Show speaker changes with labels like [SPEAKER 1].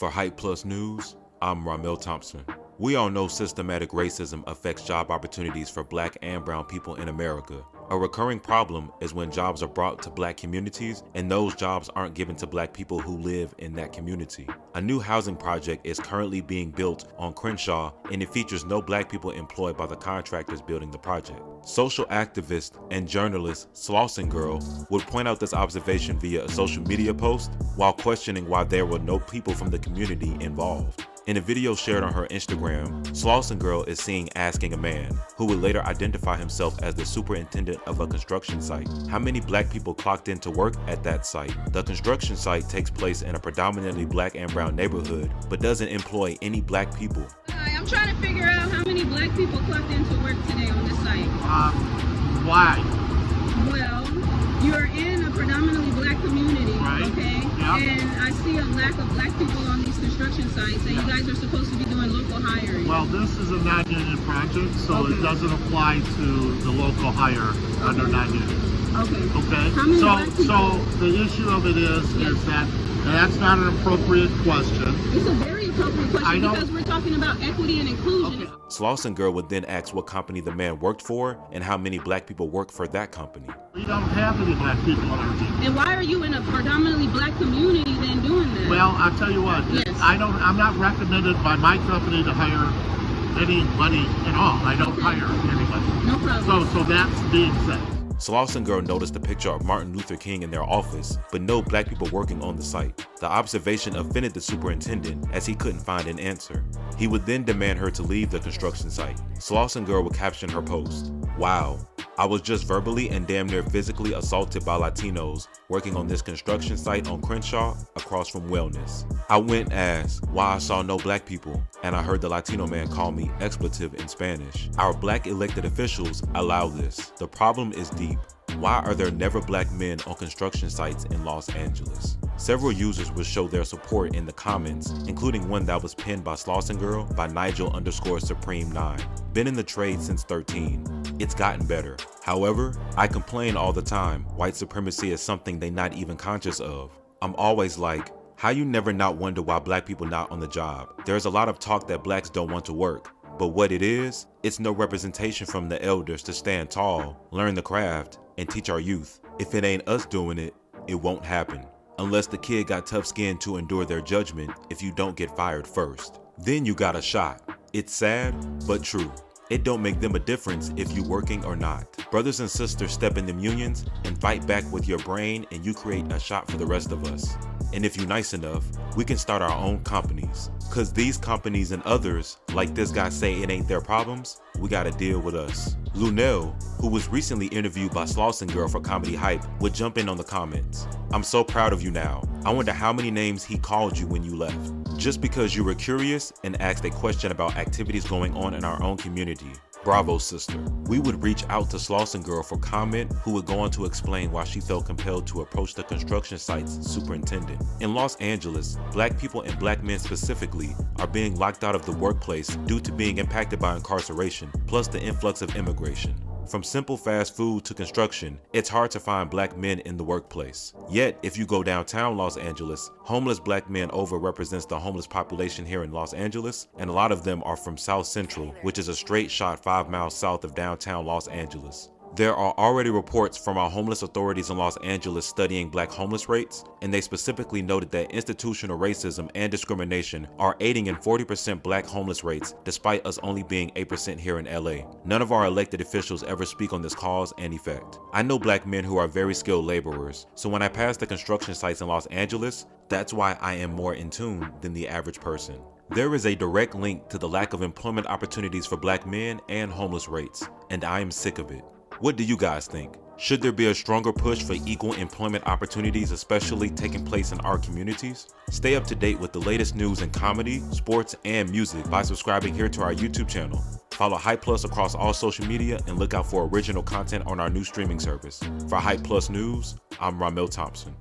[SPEAKER 1] For Hype Plus News, I'm Ramel Thompson. We all know systematic racism affects job opportunities for Black and brown people in America. A recurring problem is when jobs are brought to Black communities and those jobs aren't given to Black people who live in that community. A new housing project is currently being built on Crenshaw, and it features no Black people employed by the contractors building the project. Social activist and journalist Slauson Girl would point out this observation via a social media post while questioning why there were no people from the community involved. In a video shared on her Instagram, Slauson Girl is seen asking a man, who would later identify himself as the superintendent of a construction site, how many Black people clocked in to work at that site. The construction site takes place in a predominantly Black and brown neighborhood, but doesn't employ any Black people.
[SPEAKER 2] Hi, I'm trying to figure out how many Black people clocked in to work today on this site.
[SPEAKER 3] Why?
[SPEAKER 2] Well, you're in a predominantly Black community,
[SPEAKER 3] Right.
[SPEAKER 2] okay?
[SPEAKER 3] Yep.
[SPEAKER 2] And I see a lack of Black people on these construction sites, and you guys are supposed to be doing local hiring.
[SPEAKER 3] Well, this is a non-union project, so
[SPEAKER 2] Okay.
[SPEAKER 3] it doesn't apply to the local hire under non-union.
[SPEAKER 2] Okay.
[SPEAKER 3] Okay?
[SPEAKER 2] How many Black people?
[SPEAKER 3] So the issue of it is that that's not an appropriate question.
[SPEAKER 2] It's a very appropriate
[SPEAKER 3] I
[SPEAKER 2] question
[SPEAKER 3] don't-
[SPEAKER 2] because we're talking about equity and inclusion.
[SPEAKER 3] Okay.
[SPEAKER 1] Slauson Girl would then ask what company the man worked for and how many Black people work for that company.
[SPEAKER 3] We don't have any Black people on our team.
[SPEAKER 2] And why are you in a predominantly Black community then doing that?
[SPEAKER 3] Well, I'll tell you what.
[SPEAKER 2] Yes.
[SPEAKER 3] I'm not recommended by my company to hire anybody at all. I don't
[SPEAKER 2] Okay.
[SPEAKER 3] hire anybody.
[SPEAKER 2] No problem.
[SPEAKER 3] So that's being said.
[SPEAKER 1] Slauson Girl noticed a picture of Martin Luther King in their office, but no Black people working on the site. The observation offended the superintendent as he couldn't find an answer. He would then demand her to leave the construction site. Slauson Girl would caption her post, "Wow, I was just verbally and damn near physically assaulted by Latinos working on this construction site on Crenshaw across from Wellness. I went and asked why I saw no Black people, and I heard the Latino man call me expletive in Spanish. Our Black elected officials allow this. The problem is deep. Why are there never Black men on construction sites in Los Angeles?" Several users would show their support in the comments, including one that was pinned by Slauson Girl by Nigel_Supreme9. Been in the trade since 13. It's gotten better. However, I complain all the time. White supremacy is something they not even conscious of. I'm always like, how you never not wonder why Black people not on the job? There's a lot of talk that Blacks don't want to work. But what it is, it's no representation from the elders to stand tall, learn the craft, and teach our youth. If it ain't us doing it, it won't happen. Unless the kid got tough skin to endure their judgment if you don't get fired first. Then you got a shot. It's sad, but true. It don't make them a difference if you working or not. Brothers and sisters step in them unions and fight back with your brain, and you create a shot for the rest of us. And if you nice enough, we can start our own companies. Cause these companies and others, like this guy say it ain't their problems, we gotta deal with us. Lunel, who was recently interviewed by Slauson Girl for Comedy Hype, would jump in on the comments. "I'm so proud of you now. I wonder how many names he called you when you left. Just because you were curious and asked a question about activities going on in our own community. Bravo, sister." We would reach out to Slauson Girl for comment, who would go on to explain why she felt compelled to approach the construction site's superintendent. In Los Angeles, Black people and Black men specifically are being locked out of the workplace due to being impacted by incarceration, plus the influx of immigration. From simple fast food to construction, it's hard to find Black men in the workplace. Yet, if you go downtown Los Angeles, homeless Black men overrepresents the homeless population here in Los Angeles, and a lot of them are from South Central, which is a straight shot 5 miles south of downtown Los Angeles. There are already reports from our homeless authorities in Los Angeles studying Black homeless rates, and they specifically noted that institutional racism and discrimination are aiding in 40% Black homeless rates, despite us only being 8% here in LA. None of our elected officials ever speak on this cause and effect. I know Black men who are very skilled laborers, so when I pass the construction sites in Los Angeles, that's why I am more in tune than the average person. There is a direct link to the lack of employment opportunities for Black men and homeless rates, and I am sick of it. What do you guys think? Should there be a stronger push for equal employment opportunities, especially taking place in our communities? Stay up to date with the latest news in comedy, sports, and music by subscribing here to our YouTube channel. Follow Hype Plus across all social media and look out for original content on our new streaming service. For Hype Plus News, I'm Ramel Thompson.